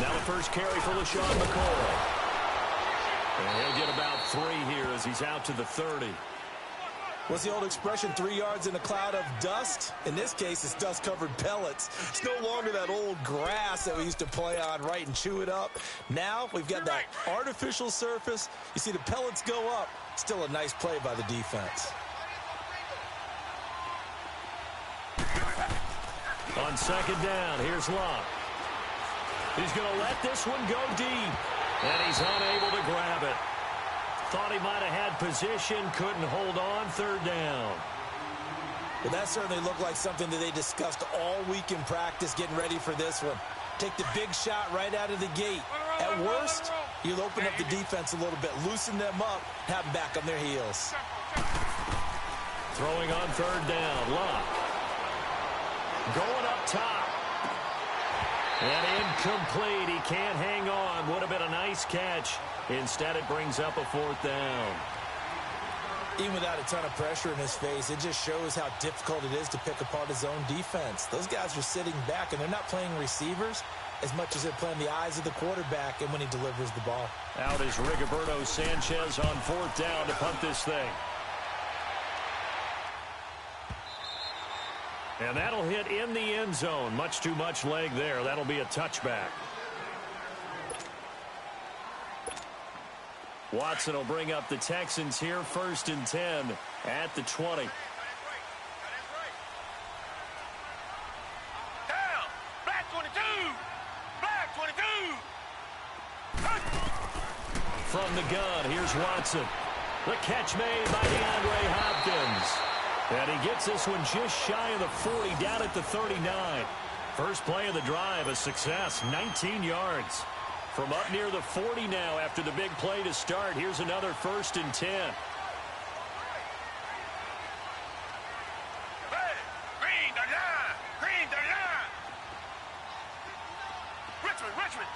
Now the first carry for LaShawn McCoy. And he'll get about 3 here as he's out to the 30. What's the old expression, 3 yards in a cloud of dust? In this case, it's dust-covered pellets. It's no longer that old grass that we used to play on, right, and chew it up. Now we've got that artificial surface. You see the pellets go up. Still a nice play by the defense. On second down, here's Locke. He's going to let this one go deep. And he's unable to grab it. Thought he might have had position, couldn't hold on, third down. Well, that certainly looked like something that they discussed all week in practice, getting ready for this one. Take the big shot right out of the gate. At worst, you'll open up the defense a little bit, loosen them up, have them back on their heels. Throwing on third down, Locke. Going up top. And incomplete. He can't hang on. Would have been a nice catch. Instead, it brings up a fourth down. Even without a ton of pressure in his face, it just shows how difficult it is to pick apart his own defense. Those guys are sitting back, and they're not playing receivers as much as they're playing the eyes of the quarterback and when he delivers the ball. Out is Rigoberto Sanchez on fourth down to punt this thing. And that'll hit in the end zone. Much too much leg there. That'll be a touchback. Watson will bring up the Texans here, 1st and 10 at the 20. Down, black 22, black 22. From the gun, here's Watson. The catch made by DeAndre Hopkins. And he gets this one just shy of the 40, down at the 39. First play of the drive, a success, 19 yards. From up near the 40 now after the big play to start. Here's another 1st and 10. Hey, green the line, green the line. Richmond, Richmond.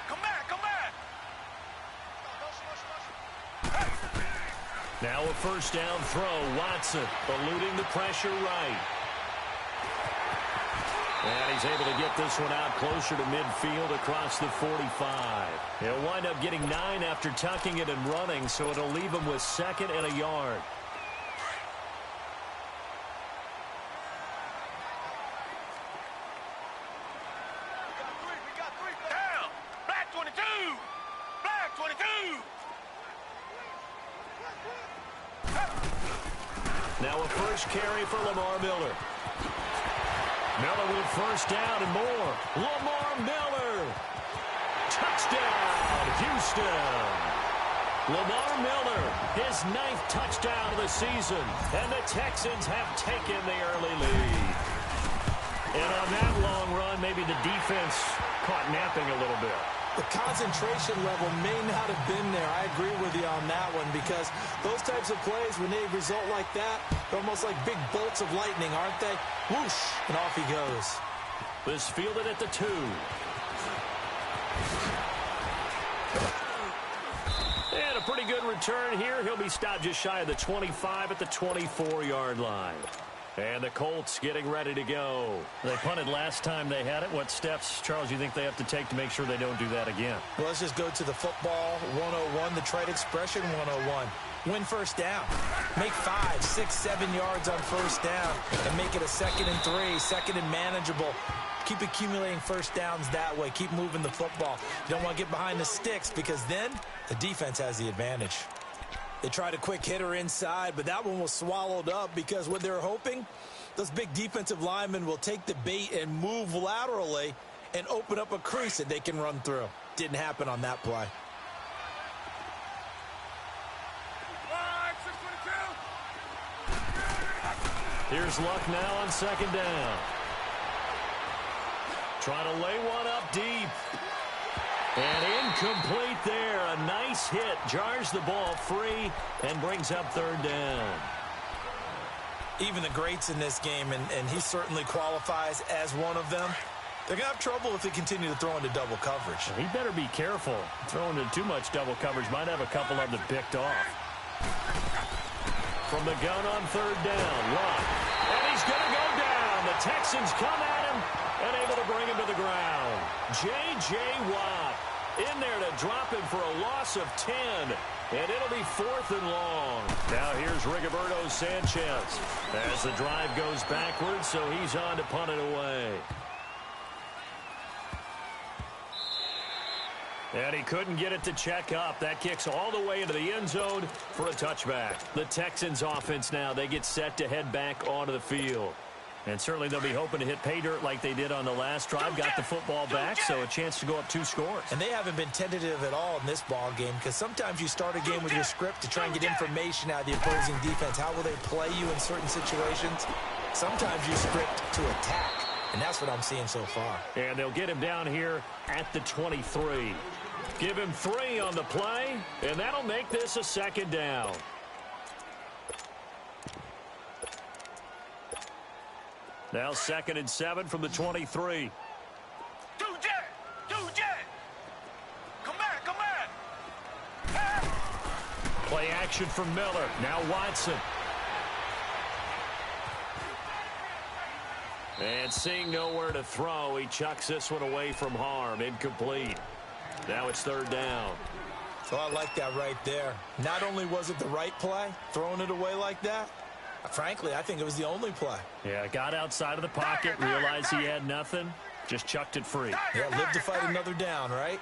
Come back, come back. Now a first down throw. Watson eluding the pressure right. And he's able to get this one out closer to midfield across the 45. He'll wind up getting 9 after tucking it and running, so it'll leave him with 2nd and a yard. Down, black 22, black 22. Now a first carry for Lamar Miller. Miller with first down and more. Lamar Miller. Touchdown, Houston. Lamar Miller, his 9th touchdown of the season. And the Texans have taken the early lead. And on that long run, maybe the defense caught napping a little bit. The concentration level may not have been there. I agree with you on that one because those types of plays, when they result like that, they're almost like big bolts of lightning, aren't they? Whoosh, and off he goes. This fielded at the 2. And a pretty good return here. He'll be stopped just shy of the 25 at the 24-yard line. And the Colts getting ready to go. They punted last time they had it. What steps, Charles, you think they have to take to make sure they don't do that again? Well, let's just go to the football 101, the trite expression 101. Win first down. Make 5, 6, 7 yards on first down and make it a 2nd and 3, 2nd and manageable. Keep accumulating first downs that way. Keep moving the football. You don't want to get behind the sticks because then the defense has the advantage. They tried a quick hitter inside, but that one was swallowed up because what they're hoping, those big defensive linemen will take the bait and move laterally and open up a crease that they can run through. Didn't happen on that play. Here's Luck now on 2nd down. Trying to lay one up deep. And incomplete there. A nice hit. Jars the ball free and brings up 3rd down. Even the greats in this game, and he certainly qualifies as one of them, they're going to have trouble if they continue to throw into double coverage. He better be careful. Throwing into too much double coverage might have a couple of them picked off. From the gun on 3rd down, Luck. And he's going to go down. The Texans come at him and able to bring him to the ground. J.J. Watt in there to drop him for a loss of 10. And it'll be 4th and long. Now here's Rigoberto Sanchez as the drive goes backwards, so he's on to punt it away. And he couldn't get it to check up. That kicks all the way into the end zone for a touchback. The Texans offense now, they get set to head back onto the field. And certainly they'll be hoping to hit pay dirt like they did on the last drive. Got the football back, so a chance to go up 2 scores. And they haven't been tentative at all in this ball game, because sometimes you start a game with your script to try and get information out of the opposing defense. How will they play you in certain situations? Sometimes you script to attack, and that's what I'm seeing so far. And they'll get him down here at the 23. Give him 3 on the play, and that'll make this a 2nd down. Now 2nd and 7 from the 23. Two jet. Come back. Play action from Miller. Now Watson. And seeing nowhere to throw, he chucks this one away from harm. Incomplete. Now it's 3rd down. So I like that right there. Not only was it the right play, throwing it away like that, frankly, I think it was the only play. Yeah, got outside of the pocket, realized he had nothing, just chucked it free. Yeah, live to fight another down, right?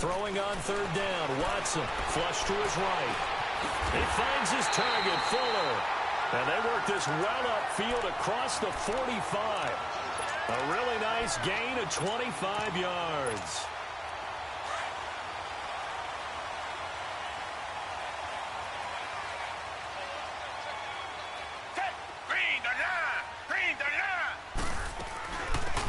Throwing on 3rd down, Watson, flush to his right. He finds his target, Fuller. And they work this well upfield across the 45. A really nice gain of 25 yards.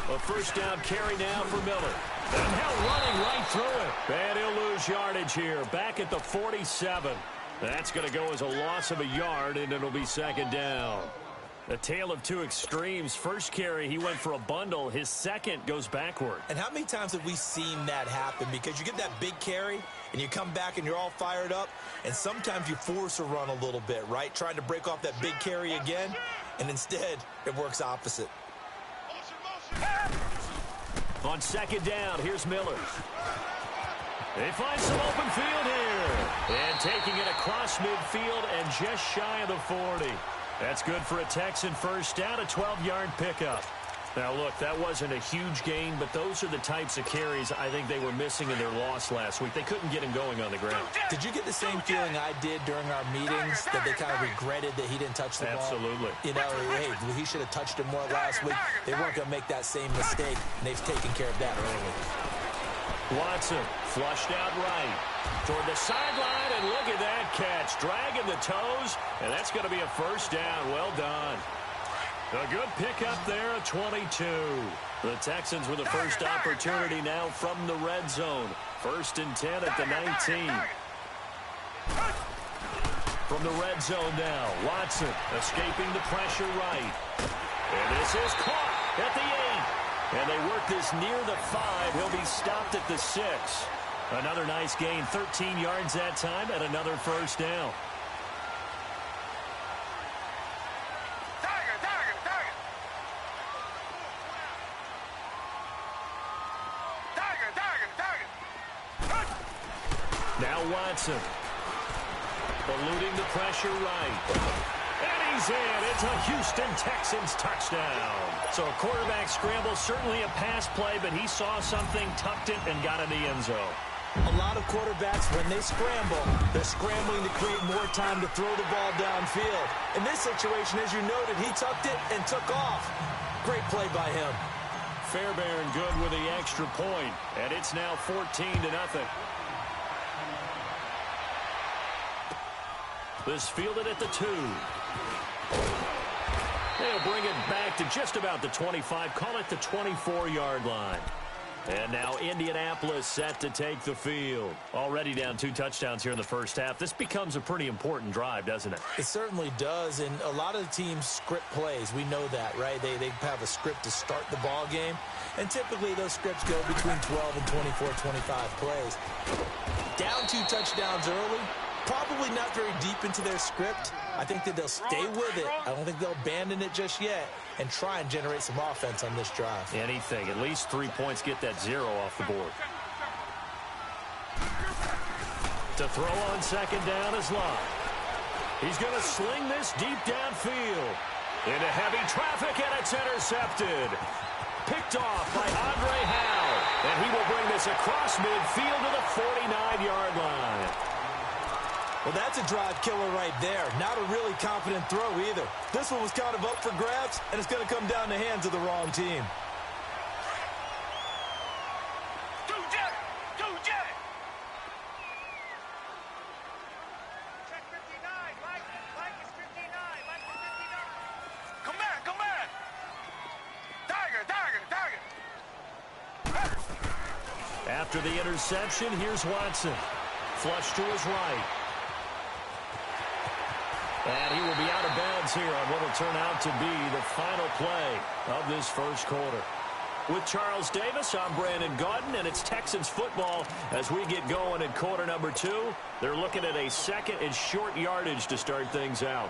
A 1st down carry now for Miller. And now running right through it. And he'll lose yardage here. Back at the 47. That's going to go as a loss of a yard, and it'll be 2nd down. A tale of 2 extremes. First carry, he went for a bundle. His second goes backward. And how many times have we seen that happen? Because you get that big carry, and you come back, and you're all fired up, and sometimes you force a run a little bit, right? Trying to break off that big carry again, and instead, it works opposite. On 2nd down, here's Miller. They find some open field here. And taking it across midfield and just shy of the 40. That's good for a Texan 1st down, a 12-yard pickup. Now, look, that wasn't a huge gain, but those are the types of carries I think they were missing in their loss last week. They couldn't get him going on the ground. Did you get the same feeling I did during our meetings, that they kind of regretted that he didn't touch the ball? Absolutely. You know, hey, he should have touched it more last week. They weren't going to make that same mistake, and they've taken care of that early. Watson flushed out right toward the sideline, and look at that catch. Dragging the toes, and that's going to be a 1st down. Well done. A good pickup there at 22. The Texans with the first opportunity now from the red zone. 1st and 10 at the 19. From the red zone now, Watson escaping the pressure right. And this is caught at the 8. And they work this near the 5. He'll be stopped at the 6. Another nice gain, 13 yards that time, and another 1st down. Now Watson, eluding the pressure right. And he's in. It's a Houston Texans touchdown. So a quarterback scramble, certainly a pass play, but he saw something, tucked it, and got in the end zone. A lot of quarterbacks, when they scramble, they're scrambling to create more time to throw the ball downfield. In this situation, as you noted, he tucked it and took off. Great play by him. Fairbairn good with the extra point, and it's now 14-0. This fielded at the 2. They'll bring it back to just about the 25. Call it the 24-yard line. And now Indianapolis set to take the field. Already down 2 touchdowns here in the first half. This becomes a pretty important drive, doesn't it? It certainly does, and a lot of the teams script plays. We know that, right? They have a script to start the ball game, and typically those scripts go between 12 and 24, 25 plays. Down 2 touchdowns early, Probably not very deep into their script. I think that they'll stay with it. I don't think they'll abandon it just yet and try and generate some offense on this drive. Anything. At least 3 points, get that 0 off the board. To throw on second down is Love. He's going to sling this deep downfield. Into heavy traffic, and it's intercepted. Picked off by Andre Howe. And he will bring this across midfield to the 49-yard line. Well, that's a drive killer right there. Not a really confident throw either. This one was kind of up for grabs, and it's going to come down the hands of the wrong team. Check 59. Mike is 59. Mike is 59. Come back. Tiger. After the interception, here's Watson. Flush to his right. And he will be out of bounds here on what will turn out to be the final play of this first quarter. With Charles Davis, I'm Brandon Gaudin, and it's Texans football as we get going in quarter number 2. They're looking at a second and short yardage to start things out.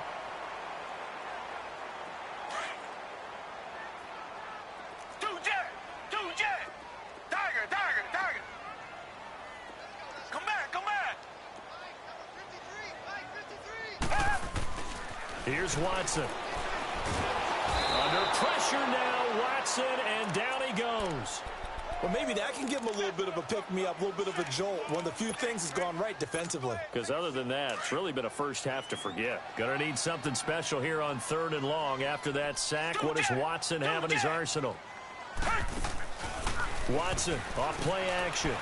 Tiger. Come back. Here's Watson. Under pressure now, Watson, and down he goes. Well, maybe that can give him a little bit of a pick-me-up, a little bit of a jolt. One of the few things has gone right defensively. Because other than that, it's really been a first half to forget. Going to need something special here on 3rd and long. After that sack, what does Watson have in his arsenal? Watson off play action.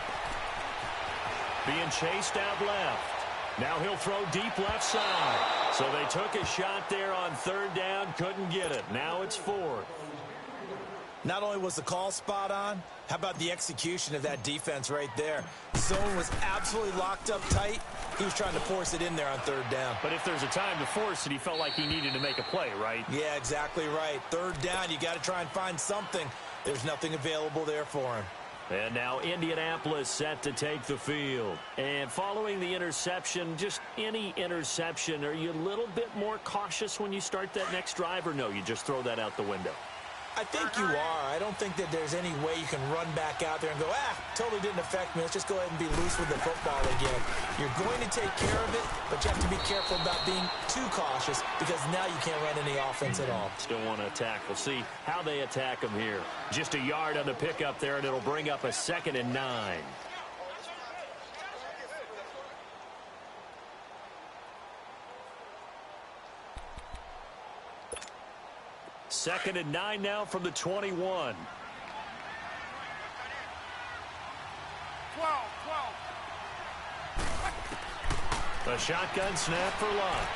Being chased out left. Now he'll throw deep left side. So they took a shot there on 3rd down, couldn't get it. Now it's 4th. Not only was the call spot on, how about the execution of that defense right there? Zone was absolutely locked up tight. He was trying to force it in there on 3rd down. But if there's a time to force it, he felt like he needed to make a play, right? Yeah, exactly right. 3rd down, you got to try and find something. There's nothing available there for him. And now Indianapolis set to take the field. And following the interception, just any interception, are you a little bit more cautious when you start that next drive, or no, you just throw that out the window? I think you are. I don't think that there's any way you can run back out there and go, totally didn't affect me. Let's just go ahead and be loose with the football again. You're going to take care of it, but you have to be careful about being too cautious because now you can't run any offense at all. Still want to attack. We'll see how they attack them here. Just a yard on the pickup there, and it'll bring up a 2nd and 9. 2nd and 9 now from the 21. 12. A shotgun snap for Love.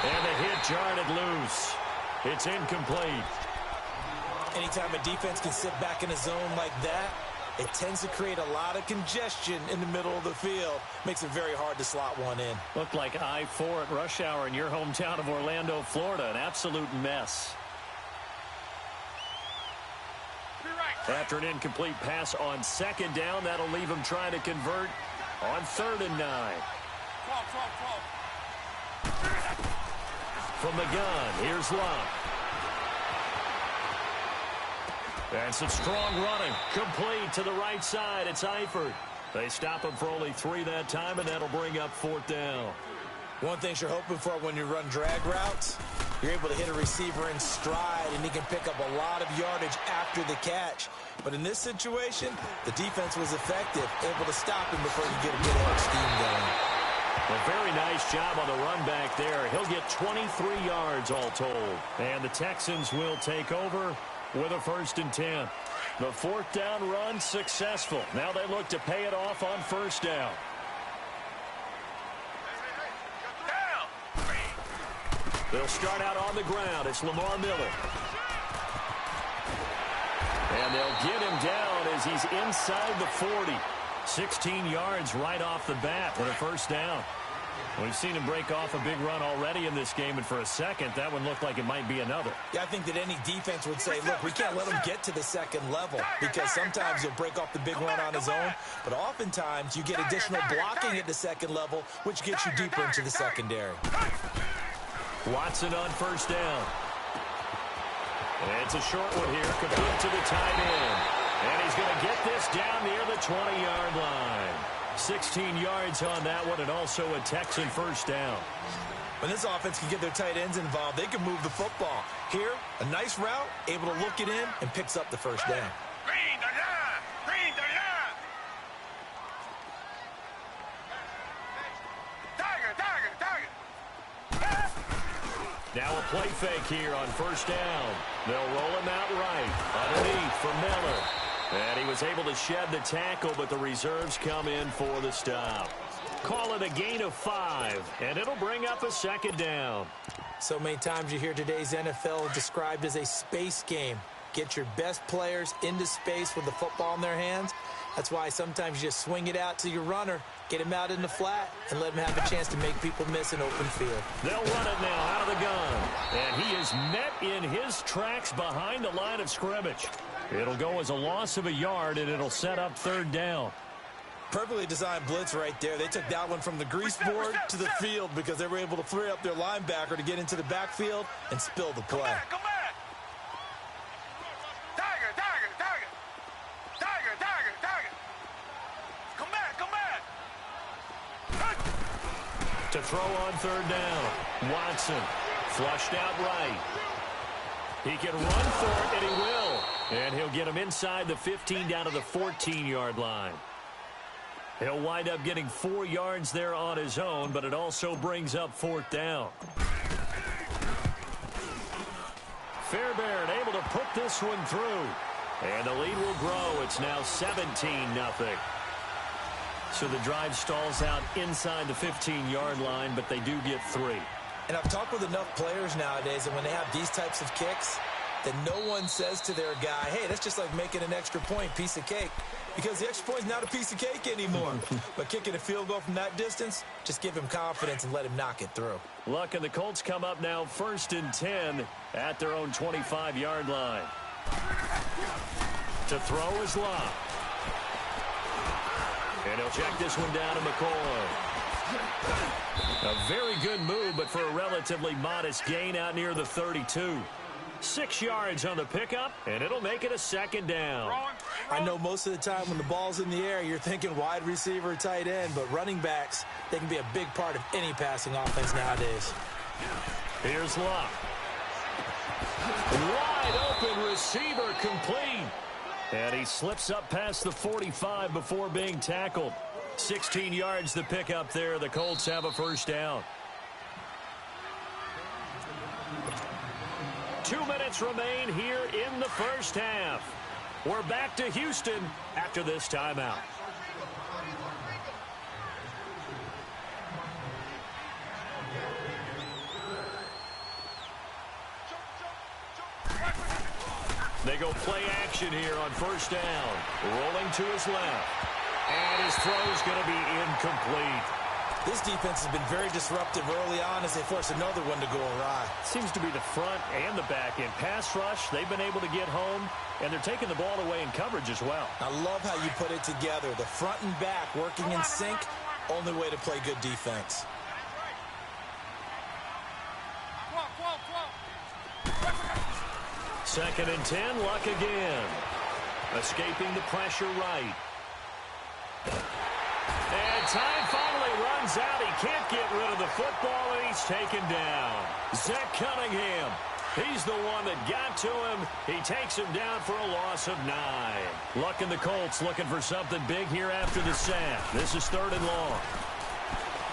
And the hit jarred it loose. It's incomplete. Anytime a defense can sit back in a zone like that, it tends to create a lot of congestion in the middle of the field. Makes it very hard to slot one in. Looked like I-4 at rush hour in your hometown of Orlando, Florida. An absolute mess. After an incomplete pass on 2nd down, that'll leave him trying to convert on 3rd and 9. 12. From the gun, here's Love. And some strong running. Complete to the right side. It's Eifert. They stop him for only 3 that time, and that'll bring up 4th down. One thing you're hoping for when you run drag routes, you're able to hit a receiver in stride, and he can pick up a lot of yardage after the catch. But in this situation, the defense was effective, able to stop him before he get a good head scheme going. A very nice job on the run back there. He'll get 23 yards all told. And the Texans will take over with a 1st and 10. The 4th down run successful. Now they look to pay it off on 1st down. They'll start out on the ground. It's Lamar Miller. And they'll get him down as he's inside the 40. 16 yards right off the bat and a 1st down. We've seen him break off a big run already in this game, and for a second, that one looked like it might be another. Yeah, I think that any defense would say, look, we can't let him get to the second level because sometimes he'll break off the big run on his own, but oftentimes you get additional blocking at the second level, which gets you deeper into the secondary. Watson on first down. It's a short one here, complete to the tight end. And he's going to get this down near the 20-yard line. 16 yards on that one, and also a Texan first down. When this offense can get their tight ends involved, they can move the football. Here, a nice route, able to look it in, and picks up the first down. Green the line! Green the line! Tiger! Now a play fake here on first down. They'll roll him out right. Underneath for Miller. And he was able to shed the tackle, but the reserves come in for the stop. Call it a gain of 5, and it'll bring up a second down. So many times you hear today's NFL described as a space game. Get your best players into space with the football in their hands. That's why sometimes you just swing it out to your runner, get him out in the flat, and let him have a chance to make people miss an open field. They'll run it now out of the gun. And he is met in his tracks behind the line of scrimmage. It'll go as a loss of a yard, and it'll set up third down. Perfectly designed blitz right there. They took that one from the grease board to the field because they were able to free up their linebacker to get into the backfield and spill the play. Come back! Tiger! Come back! To throw on third down. Watson flushed out right. He can run for it, and he will. And he'll get him inside the 15 down to the 14-yard line. He'll wind up getting 4 yards there on his own, but it also brings up fourth down. Fairbairn able to put this one through. And the lead will grow. It's now 17-0. So the drive stalls out inside the 15-yard line, but they do get 3. And I've talked with enough players nowadays that when they have these types of kicks, that no one says to their guy, hey, that's just like making an extra point, piece of cake. Because the extra point is not a piece of cake anymore. But kicking a field goal from that distance, just give him confidence and let him knock it through. Luck, and the Colts come up now 1st and 10 at their own 25-yard line. To throw is Luck. And he'll check this one down to McCoy. A very good move, but for a relatively modest gain out near the 32. 6 yards on the pickup, and it'll make it a second down. I know most of the time when the ball's in the air, you're thinking wide receiver, tight end, but running backs, they can be a big part of any passing offense nowadays. Here's Luck. Wide open receiver complete. And he slips up past the 45 before being tackled. 16 yards to pick up there. The Colts have a first down. 2 minutes remain here in the first half. We're back to Houston after this timeout. They go play action here on first down. Rolling to his left. And his throw's going to be incomplete. This defense has been very disruptive early on as they force another one to go awry. Seems to be the front and the back end. Pass rush, they've been able to get home, and they're taking the ball away in coverage as well. I love how you put it together. The front and back working in sync, only way to play good defense. Come on. 2nd and 10, Luck again. Escaping the pressure right. And time finally runs out. He can't get rid of the football, and he's taken down. Zach Cunningham, he's the one that got to him. He takes him down for a loss of 9. Luck and the Colts looking for something big here after the sack. This is 3rd and long.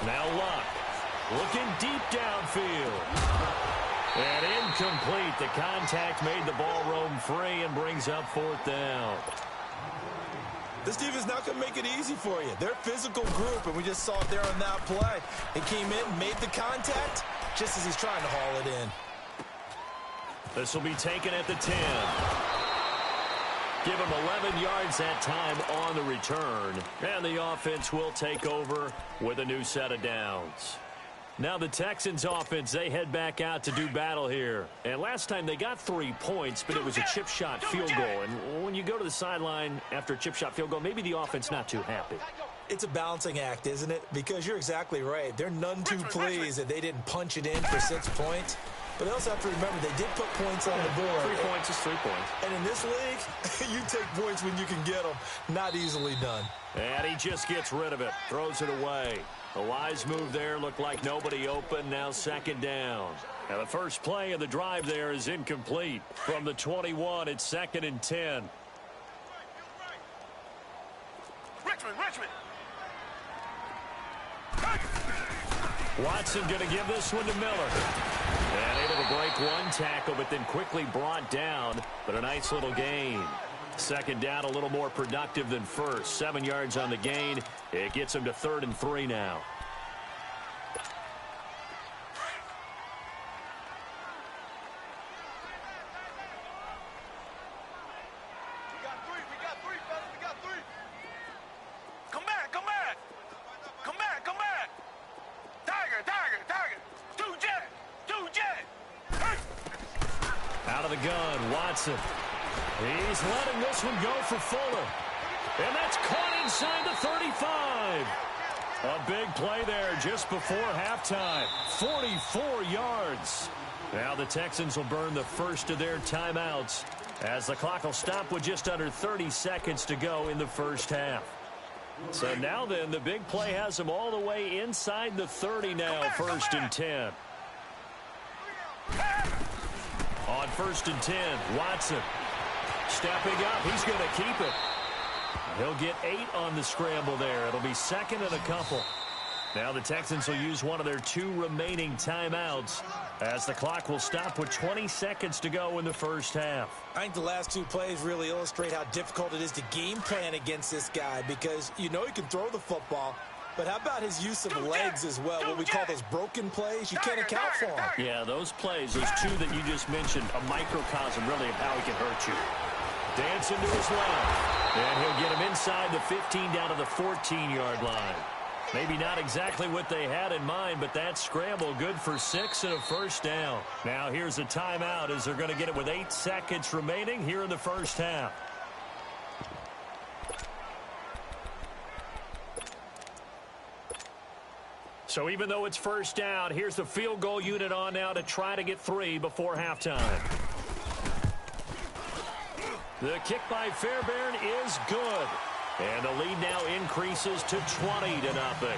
Now Luck looking deep downfield. And incomplete. The contact made the ball roam free and brings up 4th down. This defense is not going to make it easy for you. They're a physical group, and we just saw it there on that play. He came in, made the contact, just as he's trying to haul it in. This will be taken at the 10. Give him 11 yards that time on the return. And the offense will take over with a new set of downs. Now the Texans offense, they head back out to do battle here. And last time they got 3 points, but it was a chip shot field goal. And when you go to the sideline after a chip shot field goal, maybe the offense not too happy. It's a balancing act, isn't it? Because you're exactly right. They're none too pleased that they didn't punch it in for 6 points. But they also have to remember they did put points on the board. 3 points is 3 points. And in this league, you take points when you can get them. Not easily done. And he just gets rid of it. Throws it away. A wise move there. Looked like nobody open. Now 2nd down. Now the first play of the drive there is incomplete. From the 21, it's 2nd and 10. Richmond. Watson going to give this one to Miller. And able to break one tackle, but then quickly brought down. But a nice little gain. 2nd down, a little more productive than first. 7 yards on the gain. It gets him to 3rd and 3 now. We got three, fellas. We got 3. Come back. Tiger. 2 jet. Out of the gun, Watson. He's letting this one go for Fuller. And that's caught inside the 35. A big play there just before halftime. 44 yards. Now the Texans will burn the first of their timeouts as the clock will stop with just under 30 seconds to go in the first half. So now then, the big play has them all the way inside the 30 now, 1st and 10. On 1st and 10, Watson. Stepping up, he's going to keep it. He'll get 8 on the scramble there. It'll be 2nd and a couple. Now the Texans will use one of their 2 remaining timeouts as the clock will stop with 20 seconds to go in the first half. I think the last 2 plays really illustrate how difficult it is to game plan against this guy because you know he can throw the football, but how about his use of legs as well, what we call those broken plays? You can't account for them. Yeah, those plays, those 2 that you just mentioned, a microcosm really of how he can hurt you. Dancing to his left, and he'll get him inside the 15 down to the 14-yard line. Maybe not exactly what they had in mind, but that scramble good for 6 and a 1st down. Now here's a timeout as they're going to get it with 8 seconds remaining here in the first half. So even though it's 1st down, here's the field goal unit on now to try to get 3 before halftime. The kick by Fairbairn is good. And the lead now increases to 20-0.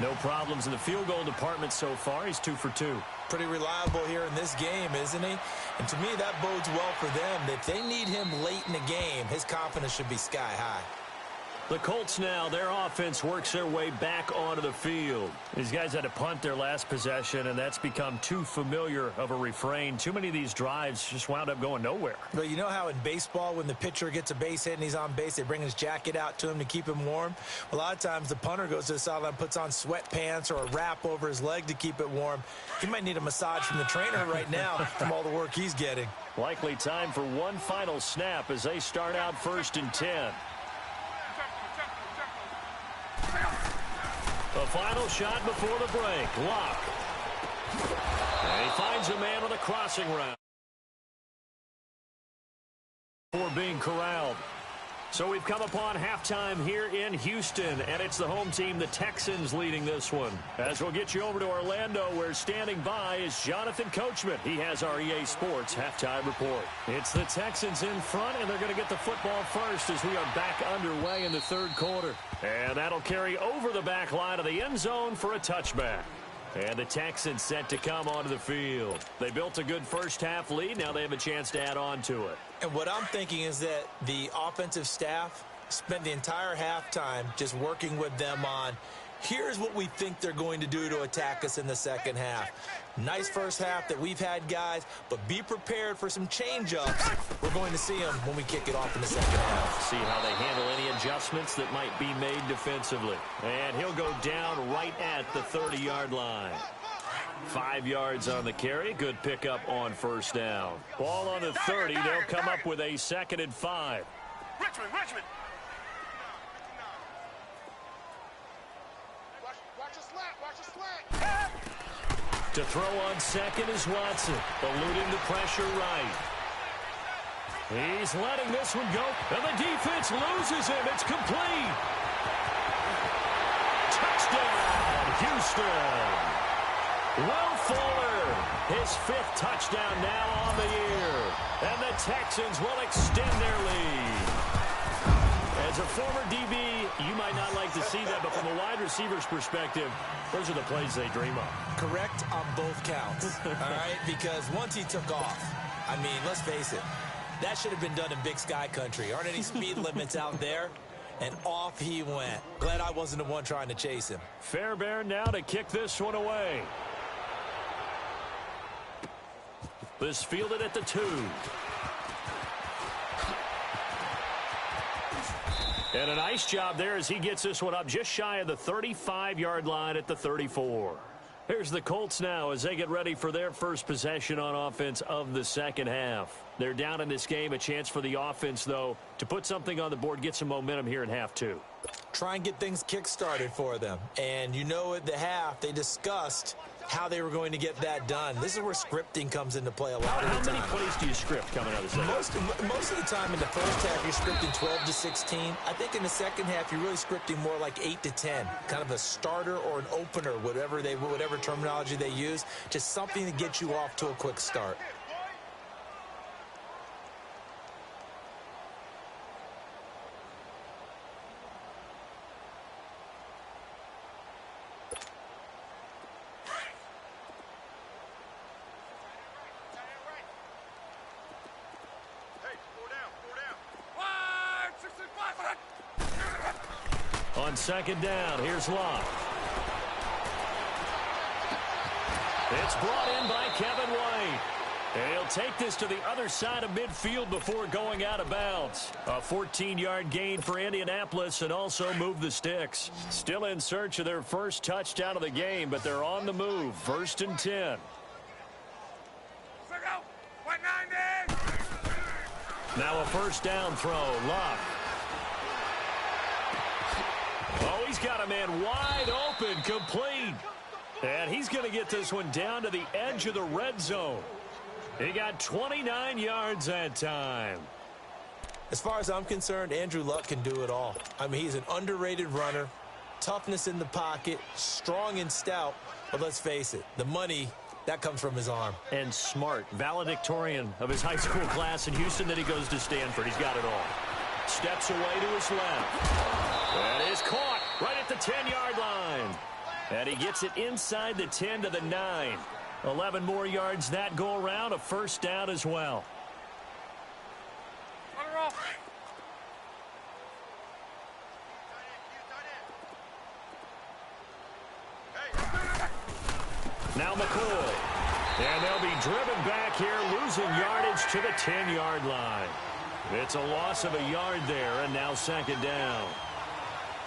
No problems in the field goal department so far. He's 2 for 2. Pretty reliable here in this game, isn't he? And to me, that bodes well for them. If they need him late in the game, his confidence should be sky high. The Colts now, their offense works their way back onto the field. These guys had to punt their last possession, and that's become too familiar of a refrain. Too many of these drives just wound up going nowhere. Well, you know how in baseball, when the pitcher gets a base hit and he's on base, they bring his jacket out to him to keep him warm? A lot of times the punter goes to the sideline, puts on sweatpants or a wrap over his leg to keep it warm. He might need a massage from the trainer right now from all the work he's getting. Likely time for one final snap as they start out 1st and 10. The final shot before the break. Lock. And he finds a man on a crossing route. For being corralled. So we've come upon halftime here in Houston, and it's the home team, the Texans, leading this one. As we'll get you over to Orlando, where standing by is Jonathan Coachman. He has our EA Sports halftime report. It's the Texans in front, and they're going to get the football first as we are back underway in the 3rd quarter. And that'll carry over the back line of the end zone for a touchback. And the Texans set to come onto the field. They built a good first half lead. Now they have a chance to add on to it. And what I'm thinking is that the offensive staff spent the entire halftime just working with them on, here's what we think they're going to do to attack us in the second half. Nice first half that we've had, guys, but be prepared for some change-ups. We're going to see them when we kick it off in the second half. See how they handle any adjustments that might be made defensively. And he'll go down right at the 30-yard line. 5 yards on the carry. Good pickup on first down. Ball on the 30. They'll come up with a 2nd and 5. Richmond. Watch the slant. To throw on second is Watson, eluding the pressure right. He's letting this one go, and the defense loses him. It's complete. Touchdown, Houston. Will Fuller, his 5th touchdown now on the year. And the Texans will extend their lead. As a former DB, you might not like to see that, but from a wide receiver's perspective, those are the plays they dream of. Correct on both counts, all right? Because once he took off, I mean, let's face it, that should have been done in Big Sky Country. Aren't any speed limits out there? And off he went. Glad I wasn't the one trying to chase him. Fairbairn now to kick this one away. This fielded at the 2. And a nice job there as he gets this one up just shy of the 35-yard line at the 34. Here's the Colts now as they get ready for their first possession on offense of the second half. They're down in this game. A chance for the offense, though, to put something on the board, get some momentum here in half 2. Try and get things kick-started for them. And you know at the half, they discussed how they were going to get that done. This is where scripting comes into play a lot of the time. How many plays do you script coming out of the second? Most of the time in the first half, you're scripting 12 to 16. I think in the second half, you're really scripting more like 8 to 10. Kind of a starter or an opener, whatever terminology they use. Just something to get you off to a quick start. On second down, here's Locke. It's brought in by Kevin White. And he'll take this to the other side of midfield before going out of bounds. A 14-yard gain for Indianapolis and also move the sticks. Still in search of their first touchdown of the game, but they're on the move. 1st and 10. Now a first down throw. Locke. Oh, he's got a man wide open, complete. And he's going to get this one down to the edge of the red zone. He got 29 yards that time. As far as I'm concerned, Andrew Luck can do it all. I mean, he's an underrated runner, toughness in the pocket, strong and stout. But let's face it, the money, that comes from his arm. And smart, valedictorian of his high school class in Houston. Then he goes to Stanford. He's got it all. Steps away to his left. That is caught right at the 10-yard line. And he gets it inside the 10 to the 9. 11 more yards that go around. A first down as well. Now McCoy. And they'll be driven back here, losing yardage to the 10-yard line. It's a loss of a yard there, and now second down.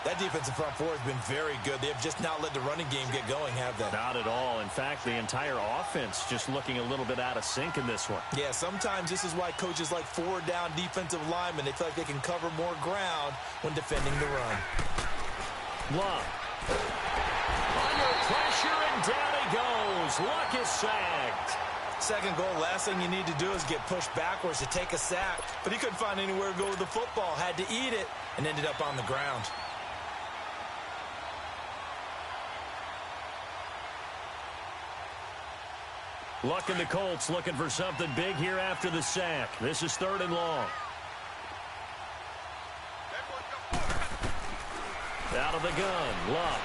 That defensive front four has been very good. They have just not let the running game get going, have they? Not at all. In fact, the entire offense just looking a little bit out of sync in this one. Yeah, sometimes this is why coaches like forward-down defensive linemen, they feel like they can cover more ground when defending the run. Luck. Under pressure, and down he goes. Luck is sacked. Second goal, last thing you need to do is get pushed backwards to take a sack. But he couldn't find anywhere to go with the football. Had to eat it and ended up on the ground. Luck and the Colts looking for something big here after the sack. This is 3rd and long. Out of the gun, Luck.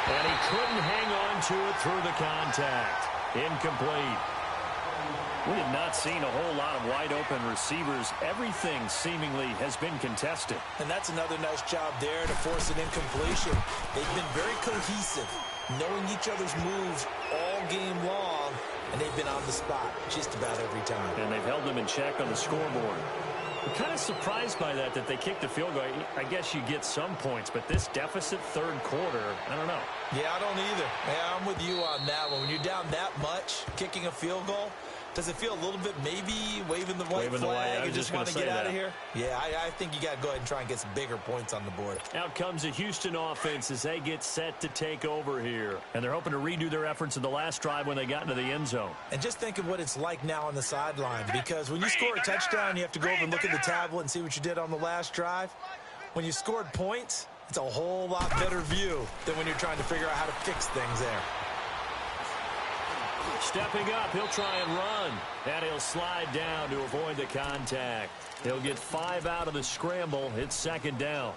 And he couldn't hang on to it through the contact. Incomplete. We have not seen a whole lot of wide-open receivers. Everything seemingly has been contested. And that's another nice job there to force an incompletion. They've been very cohesive, knowing each other's moves all game long, and they've been on the spot just about every time. And they've held them in check on the scoreboard. I'm kind of surprised by that they kicked the field goal. I guess you get some points, but this deficit third quarter, I don't know. Yeah, I don't either. Yeah, I'm with you on that one. When you're down that much, kicking a field goal, does it feel a little bit maybe waving the white flag? You just want to get out of here? Yeah, I think you got to go ahead and try and get some bigger points on the board. Out comes the Houston offense as they get set to take over here. And they're hoping to redo their efforts in the last drive when they got into the end zone. And just think of what it's like now on the sideline, because when you score a touchdown, you have to go over and look at the tablet and see what you did on the last drive. When you scored points, it's a whole lot better view than when you're trying to figure out how to fix things there. Stepping up, he'll try and run. And he'll slide down to avoid the contact. He'll get 5 out of the scramble. It's second down.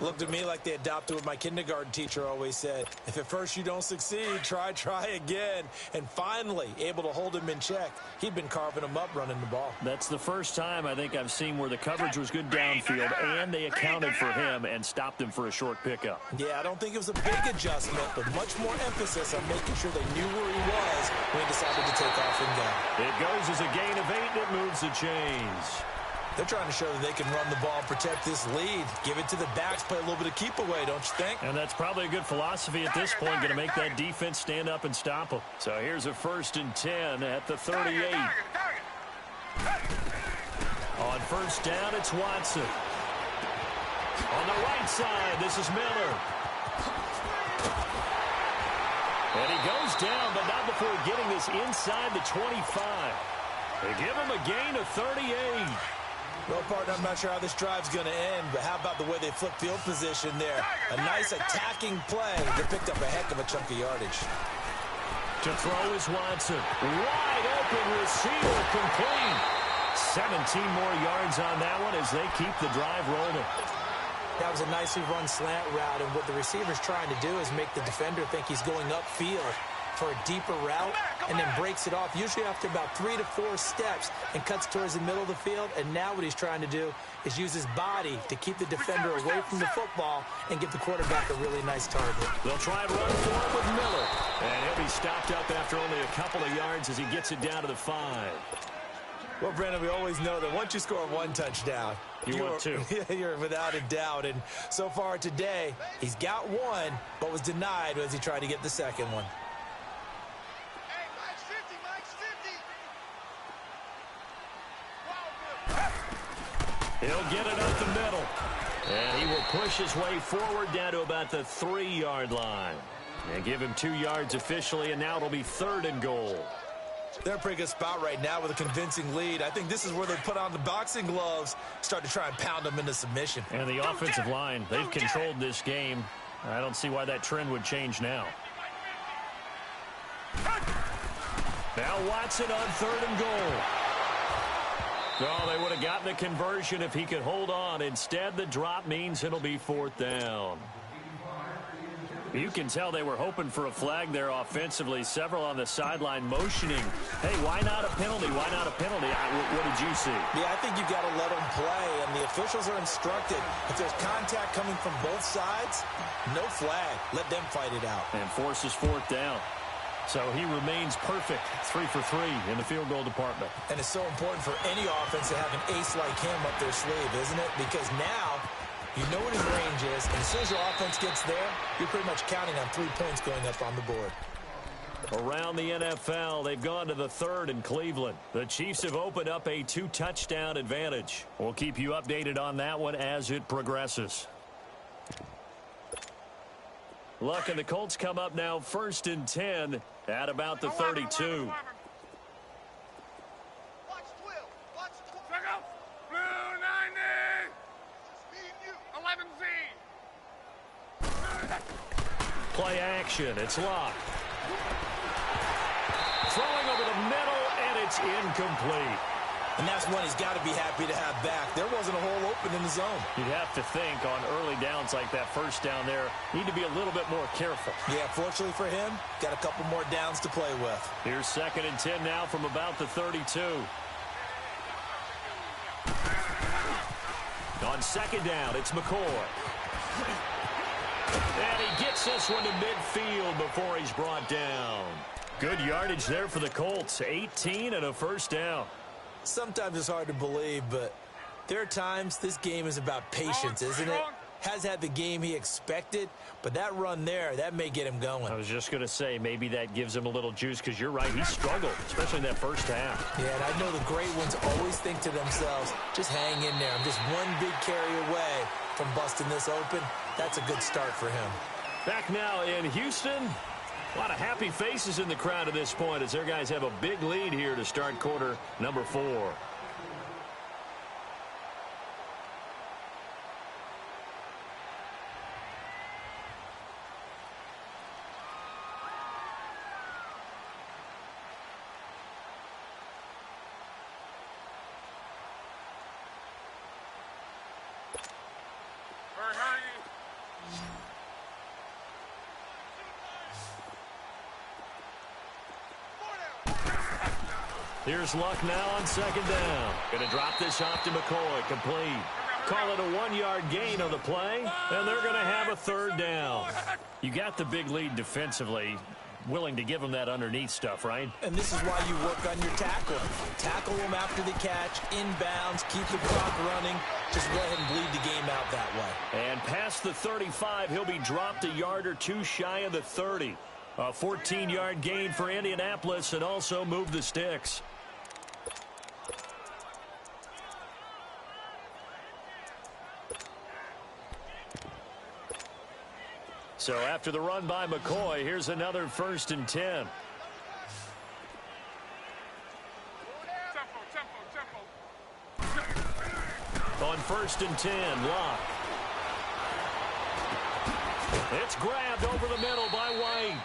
Looked at me like they adopted what my kindergarten teacher always said. If at first you don't succeed, try again. And finally, able to hold him in check. He'd been carving him up running the ball. That's the first time I think I've seen where the coverage was good downfield and they accounted for him and stopped him for a short pickup. Yeah, I don't think it was a big adjustment, but much more emphasis on making sure they knew where he was when he decided to take off and go. It goes as a gain of 8, and it moves the chains. They're trying to show that they can run the ball and protect this lead. Give it to the backs, play a little bit of keep away, don't you think? And that's probably a good philosophy at this point, going to make that defense stand up and stop them. So here's a 1st and 10 at the 38. On first down, it's Watson. On the right side, this is Miller. And he goes down, but not before getting this inside the 25. They give him a gain of 38. Well, partner, I'm not sure how this drive's going to end, but how about the way they flip field position there? A nice attacking play that picked up a heck of a chunk of yardage. To throw is Watson. Wide open receiver, complete. 17 more yards on that one as they keep the drive rolling. That was a nicely run slant route, and what the receiver's trying to do is make the defender think he's going upfield for a deeper route, and then breaks it off, usually after about 3 to 4 steps, and cuts towards the middle of the field. And now what he's trying to do is use his body to keep the defender away from the football and give the quarterback a really nice target. They'll try and run for it with Miller. And he'll be stopped up after only a couple of yards as he gets it down to the 5. Well, Brandon, we always know that once you score 1 touchdown, you're 2. You're without a doubt. And so far today, he's got 1, but was denied as he tried to get the second one. He'll get it up the middle. And he will push his way forward down to about the 3-yard line. And give him 2 yards officially, and now it'll be 3rd and goal. They're in a pretty good spot right now with a convincing lead. I think this is where they put on the boxing gloves, start to try and pound them into submission. And the offensive line, they've controlled this game. I don't see why that trend would change now. Now Watson on 3rd and goal. Oh, they would have gotten the conversion if he could hold on. Instead, the drop means it'll be 4th down. You can tell they were hoping for a flag there offensively. Several on the sideline motioning. Hey, why not a penalty? Why not a penalty? What did you see? Yeah, I think you've got to let them play, and the officials are instructed. If there's contact coming from both sides, no flag. Let them fight it out. And forces 4th down. So he remains perfect, 3 for 3 in the field goal department. And it's so important for any offense to have an ace like him up their sleeve, isn't it? Because now you know what his range is, and as soon as your offense gets there, you're pretty much counting on 3 points going up on the board. Around the NFL, they've gone to the 3rd in Cleveland. The Chiefs have opened up a 2-touchdown advantage. We'll keep you updated on that one as it progresses. Luck and the Colts come up now 1st and 10 at about the 32. Play action. It's locked. Throwing over the middle, and it's incomplete. And that's one he's got to be happy to have back. There wasn't a hole open in the zone. You'd have to think on early downs like that, first down there, need to be a little bit more careful. Yeah, fortunately for him, got a couple more downs to play with. Here's 2nd and 10 now from about the 32. On 2nd down, it's McCoy. And he gets this one to midfield before he's brought down. Good yardage there for the Colts. 18 and a 1st down. Sometimes it's hard to believe, but There are times this game is about patience, isn't it? Has had the game he expected, but that run there, that may get him going. I was just going to say, maybe that gives him a little juice, because you're right, he struggled, especially in that first half. Yeah, and I know the great ones always think to themselves, just hang in there. I'm just one big carry away from busting this open. That's a good start for him. Back now in Houston. A lot of happy faces in the crowd at this point as their guys have a big lead here to start quarter number 4. Here's Luck now on second down. Going to drop this off to McCoy. Complete. Call it a 1-yard gain on the play, and they're going to have a third down. You got the big lead defensively. Willing to give them that underneath stuff, right? And this is why you work on your tackle. Tackle them after the catch, inbounds, keep the clock running. Just go ahead and bleed the game out that way. And past the 35, he'll be dropped a yard or two shy of the 30. A 14-yard gain for Indianapolis and also move the sticks. So after the run by McCoy, here's another 1st and 10. On 1st and 10, Lock. It's grabbed over the middle by White.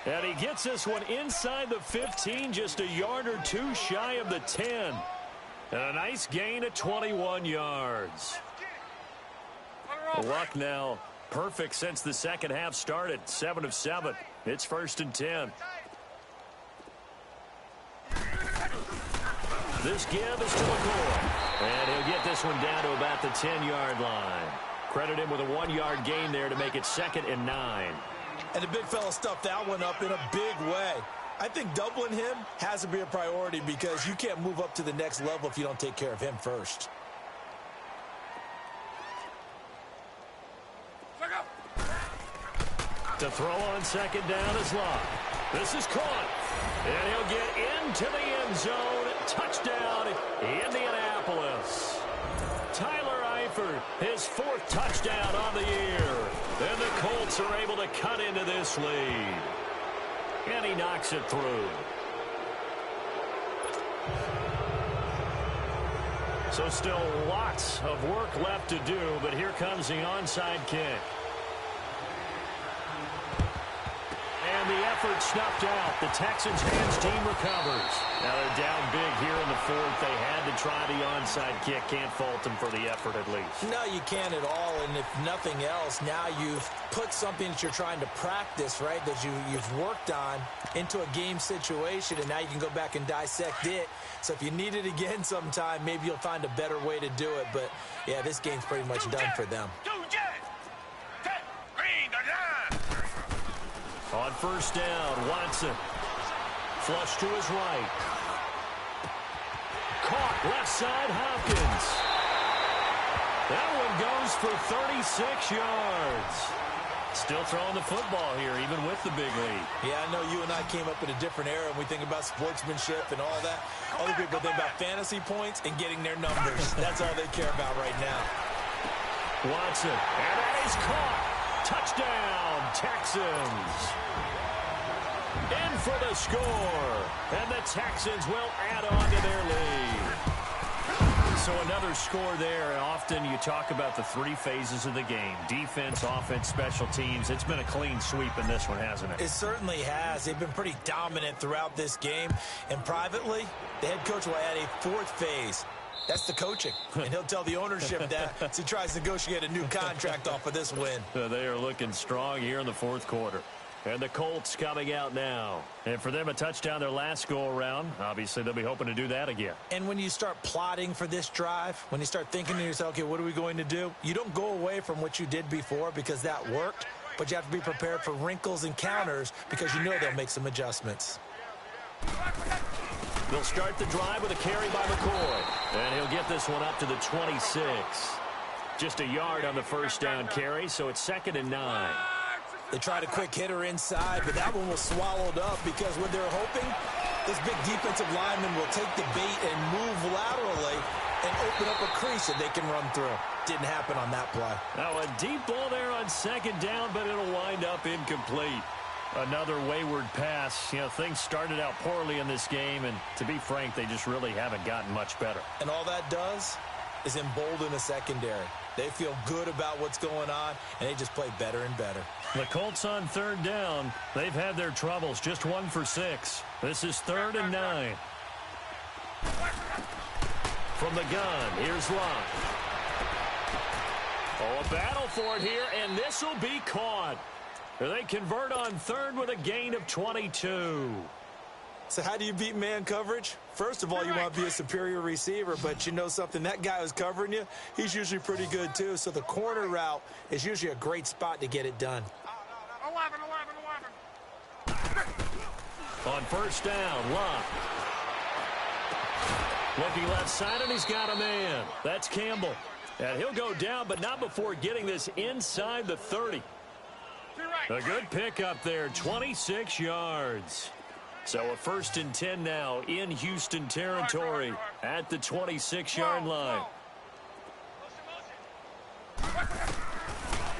And he gets this one inside the 15, just a yard or two shy of the 10. And a nice gain of 21 yards. Luck now perfect since the second half started. 7 of 7. It's 1st and 10. This give is to McCoy. And he'll get this one down to about the 10-yard line. Credit him with a 1-yard gain there to make it 2nd and 9. And the big fella stuffed that one up in a big way. I think doubling him has to be a priority because you can't move up to the next level if you don't take care of him first. To throw on second down is Locke. This is caught. And he'll get into the end zone. Touchdown, Indianapolis. Tyler Eifert, his 4th touchdown on the year. And the Colts are able to cut into this lead. And he knocks it through. So still lots of work left to do, but here comes the onside kick. And the effort snuffed out. The Texans' hands team recovers. Now they're down big here in the 4th. They had to try the onside kick. Can't fault them for the effort at least. No, you can't at all. And if nothing else, now you've put something that you're trying to practice, right, that you've worked on into a game situation, and now you can go back and dissect it. So if you need it again sometime, maybe you'll find a better way to do it. But, yeah, this game's pretty much done for them. On 1st down, Watson. Flush to his right. Caught left side, Hopkins. That one goes for 36 yards. Still throwing the football here, even with the big lead. Yeah, I know you and I came up in a different era, and we think about sportsmanship and all that. Other people think about fantasy points and getting their numbers. That's all they care about right now. Watson, and that is caught. Touchdown, Texans. In for the score. And the Texans will add on to their lead. So another score there. Often you talk about the 3 phases of the game. Defense, offense, special teams. It's been a clean sweep in this one, hasn't it? It certainly has. They've been pretty dominant throughout this game. And privately, the head coach will add a 4th phase. That's the coaching. And he'll tell the ownership that as he tries to negotiate a new contract off of this win. They are looking strong here in the 4th quarter. And the Colts coming out now. And for them, a touchdown their last go-around. Obviously, they'll be hoping to do that again. And when you start plotting for this drive, when you start thinking to yourself, okay, what are we going to do? You don't go away from what you did before because that worked. But you have to be prepared for wrinkles and counters because you know they'll make some adjustments. They'll start the drive with a carry by McCoy. And he'll get this one up to the 26. Just a yard on the first down carry, so it's 2nd and 9. They tried a quick hitter inside, but that one was swallowed up because what they're hoping, this big defensive lineman will take the bait and move laterally and open up a crease that they can run through. Didn't happen on that play. Now a deep ball there on 2nd down, but it'll wind up incomplete. Another wayward pass. You know, things started out poorly in this game, and to be frank, they just really haven't gotten much better. And all that does is embolden the secondary. They feel good about what's going on, and they just play better and better. The Colts on 3rd down. They've had their troubles, just 1 for 6. This is 3rd and 9. From the gun, here's Locke. Oh, a battle for it here, and this will be caught. They convert on 3rd with a gain of 22. So how do you beat man coverage? First of all, you want to be a superior receiver, but you know something, that guy who's covering you, he's usually pretty good too. So the corner route is usually a great spot to get it done. 11. On 1st down, Locke. Looking left side, and he's got a man. That's Campbell. And he'll go down, but not before getting this inside the 30. A good pickup there, 26 yards. So a 1st and 10 now in Houston territory at the 26-yard line.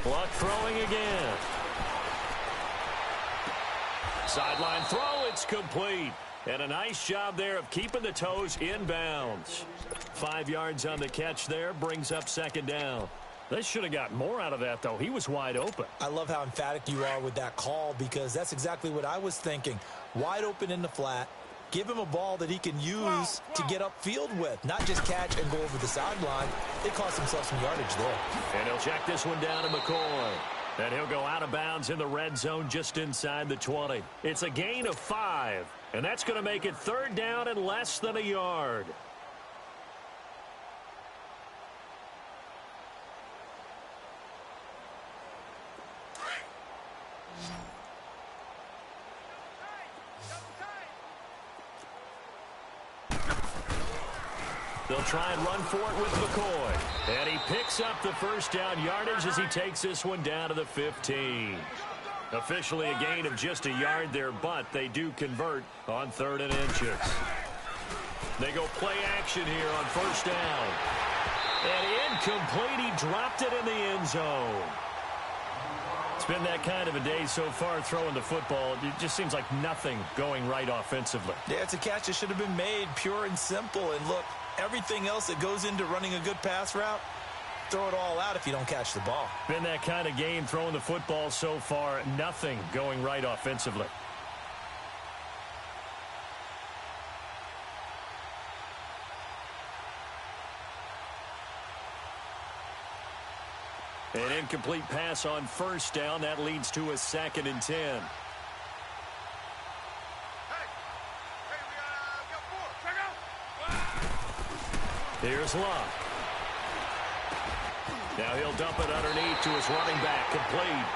Luck throwing again. Sideline throw, it's complete. And a nice job there of keeping the toes inbounds. 5 yards on the catch there, brings up 2nd down. They should have got more out of that, though. He was wide open. I love how emphatic you are with that call because that's exactly what I was thinking. Wide open in the flat. Give him a ball that he can use to get upfield with, not just catch and go over the sideline. They cost themselves some yardage there. And he'll check this one down to McCoy. And he'll go out of bounds in the red zone just inside the 20. It's a gain of 5, and that's going to make it 3rd down and less than a yard. They'll try and run for it with McCoy. And he picks up the 1st down yardage as he takes this one down to the 15. Officially a gain of just a yard there, but they do convert on 3rd and inches. They go play action here on 1st down. And incomplete. He dropped it in the end zone. It's been that kind of a day so far throwing the football. It just seems like nothing going right offensively. Yeah, it's a catch that should have been made, pure and simple. And look, everything else that goes into running a good pass route, throw it all out if you don't catch the ball. Been that kind of game throwing the football so far. Nothing going right offensively. An incomplete pass on 1st down. That leads to a 2nd and 10. Here's Locke. Now he'll dump it underneath to his running back, complete.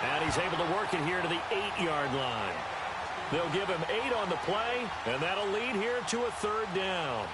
And he's able to work it here to the 8-yard line. They'll give him 8 on the play, and that'll lead here to a 3rd down.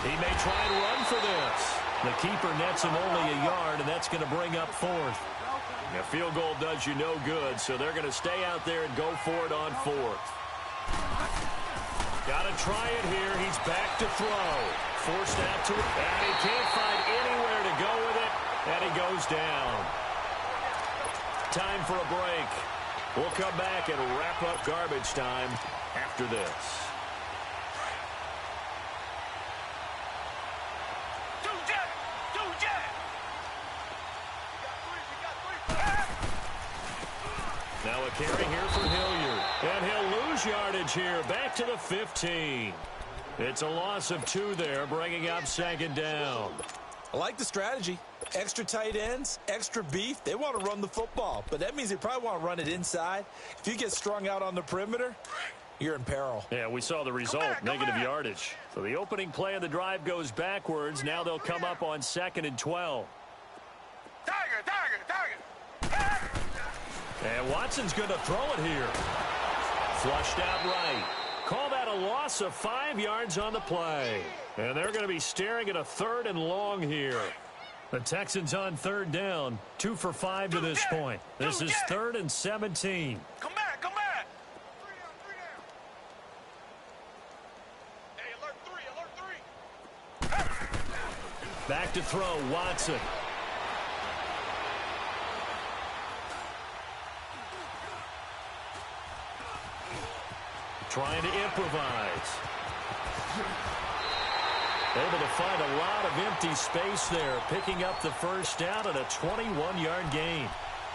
He may try and run for this. The keeper nets him only a yard, and that's going to bring up 4th. A field goal does you no good, so they're going to stay out there and go for it on 4th. Got to try it here. He's back to throw. Forced out to it, and he can't find anywhere to go with it, and he goes down. Time for a break. We'll come back and wrap up garbage time after this. Now a carry here for Hilliard. And he'll lose yardage here. Back to the 15. It's a loss of 2 there, bringing up 2nd down. I like the strategy. Extra tight ends, extra beef. They want to run the football, but that means they probably want to run it inside. If you get strung out on the perimeter, you're in peril. Yeah, we saw the result, negative yardage. So the opening play of the drive goes backwards. Now they'll come up on 2nd and 12. Tiger. And Watson's going to throw it here. Flushed out right. Call that a loss of 5 yards on the play. And they're going to be staring at a 3rd and long here. The Texans on 3rd down, 2 for 5 to this point. This is 3rd and 17. Come back. Hey, alert 3. Back to throw, Watson. Trying to improvise. Able to find a lot of empty space there, picking up the 1st down and a 21-yard gain.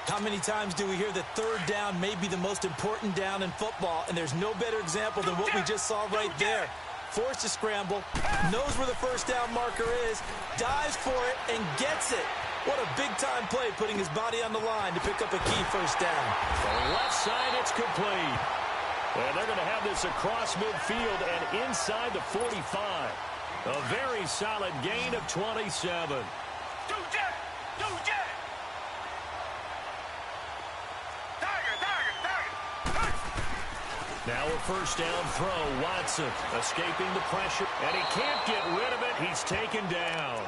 How many times do we hear that 3rd down may be the most important down in football, and there's no better example than what we just saw right there. Forced to scramble, knows where the 1st down marker is, dives for it, and gets it. What a big-time play, putting his body on the line to pick up a key 1st down. On the left side, it's complete. And they're going to have this across midfield and inside the 45. A very solid gain of 27. Do jet. Tiger. Now a 1st down throw. Watson escaping the pressure, and he can't get rid of it. He's taken down.